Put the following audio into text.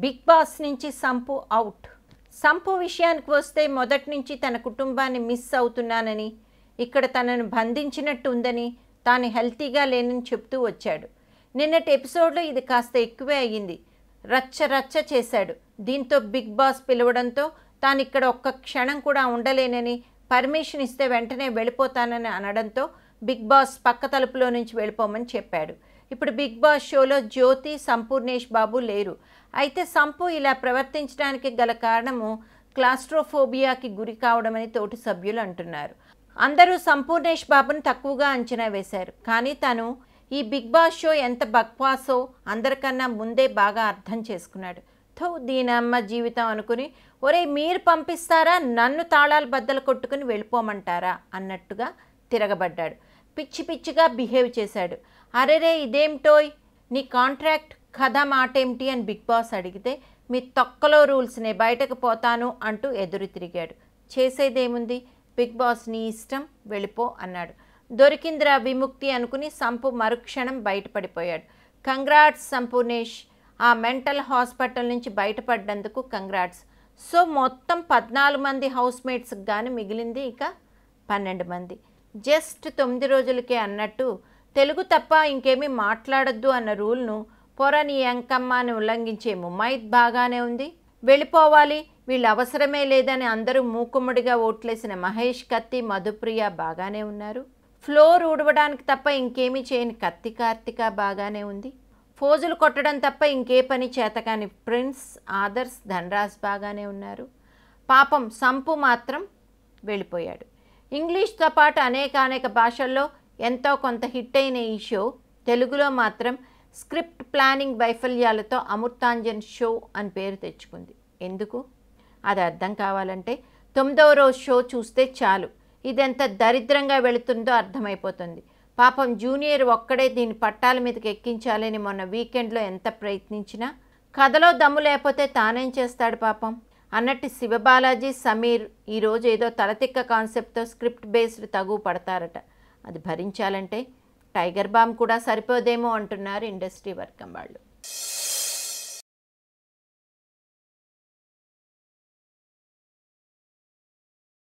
Big boss నుంచి sump out. Sump విషయానికి వస్తే మొదటి నుంచి తన కుటుంబాన్ని మిస్ అవుతున్నానని, ఇక్కడ తనను బంధించినట్టు ఉందని, తాను హెల్తీగా లేనని చెప్తూ వచ్చాడు. నిన్నటి ఎపిసోడ్లో ఇది కాస్త ఎక్కువే అయ్యింది. రచ్చ రచ్చ చేశాడు. దీంతో బిగ్ బాస్ పిలవడంతో తాను ఇక్కడ ఒక్క క్షణం కూడా ఉండలేనని, పర్మిషన్ ఇస్తే వెంటనే వెళ్ళిపోతానని అనడంతో బిగ్ బాస్ పక్క తలుపులో నుంచి వెళ్ళిపోమని చెప్పాడు. ఇప్పుడు బిగ్ బాస్ షోలో జ్యోతి, సంపూర్ణేష్ బాబు లేరు. అయితే సంపు ఇలా ప్రవర్తించడానికి గల కారణము క్లాస్ట్రోఫోబియాకి గురి కావడమని తోటి సభ్యులు అంటున్నారు. అందరూ సంపూర్ణేష్ బాబును తక్కువగా అంచనా వేశారు. కానీ తను ఈ బిగ్ బాస్ షో ఎంత బక్వాసో అందరికన్నా ముందే బాగా అర్థం చేసుకున్నాడు. దీనమ్మ జీవితం అనుకుని, ఒరే మీరు పంపిస్తారా, నన్ను తాళాలు బద్దలు కొట్టుకుని వెళ్ళిపోమంటారా అన్నట్టుగా తిరగబడ్డాడు. పిచ్చి పిచ్చిగా బిహేవ్ చేశాడు. అరెరే ఇదేమిటోయ్, నీ కాంట్రాక్ట్ కథ మాటేమిటి అని బిగ్ బాస్ అడిగితే, మీ తొక్కలో రూల్స్నే, బయటకు పోతాను అంటూ ఎదురు తిరిగాడు. చేసేదేముంది, బిగ్ బాస్ నీ ఇష్టం, వెళ్ళిపో అన్నాడు. దొరికిందిరా విముక్తి అనుకుని సంపు మరుక్షణం బయటపడిపోయాడు. కంగ్రాట్స్ సంపూర్ణేష్, ఆ మెంటల్ హాస్పిటల్ నుంచి బయటపడ్డందుకు కంగ్రాట్స్. సో మొత్తం 14 మంది హౌస్మేట్స్కి గాను మిగిలింది ఇక 12 మంది. జస్ట్ 9 రోజులకే అన్నట్టు తెలుగు తప్ప ఇంకేమీ మాట్లాడొద్దు అన్న రూల్ను పొరని ఎంకమ్మాని ఉల్లంఘించే ముమైత్ బాగానే ఉంది. వెళ్ళిపోవాలి, వీళ్ళు అవసరమే లేదని అందరూ మూకుమ్మడిగా ఓట్లేసిన మహేష్, కత్తి, మధుప్రియ బాగానే ఉన్నారు. ఫ్లోర్ ఊడవడానికి తప్ప ఇంకేమీ చేయని కత్తి కార్తిక బాగానే ఉంది. ఫోజులు కొట్టడం తప్ప ఇంకే పని చేతకాని ప్రిన్స్, ఆదర్శ్, ధనరాజ్ బాగానే ఉన్నారు. పాపం సంపు మాత్రం వెళ్ళిపోయాడు. ఇంగ్లీష్తో పాటు అనేక భాషల్లో ఎంతో కొంత హిట్ అయిన ఈ షో తెలుగులో మాత్రం స్క్రిప్ట్ ప్లానింగ్ వైఫల్యాలతో అమృతాంజన్ షో అని పేరు తెచ్చుకుంది. ఎందుకు అది అర్థం కావాలంటే 9వ రోజు షో చూస్తే చాలు, ఇదెంత దరిద్రంగా వెళుతుందో అర్థమైపోతుంది. పాపం జూనియర్ ఒక్కడే దీన్ని పట్టాల మీదకి ఎక్కించాలని మొన్న వీకెండ్లో ఎంత ప్రయత్నించినా కథలో దమ్ము లేకపోతే తానేం చేస్తాడు పాపం అన్నట్టు శివబాలాజీ, సమీర్ ఈరోజు ఏదో తలతిక్క కాన్సెప్ట్తో స్క్రిప్ట్ బేస్డ్ తగు పడతారట. అది భరించాలంటే టైగర్ బామ్ కూడా సరిపోదేమో అంటున్నారు ఇండస్ట్రీ వర్గం వాళ్ళు.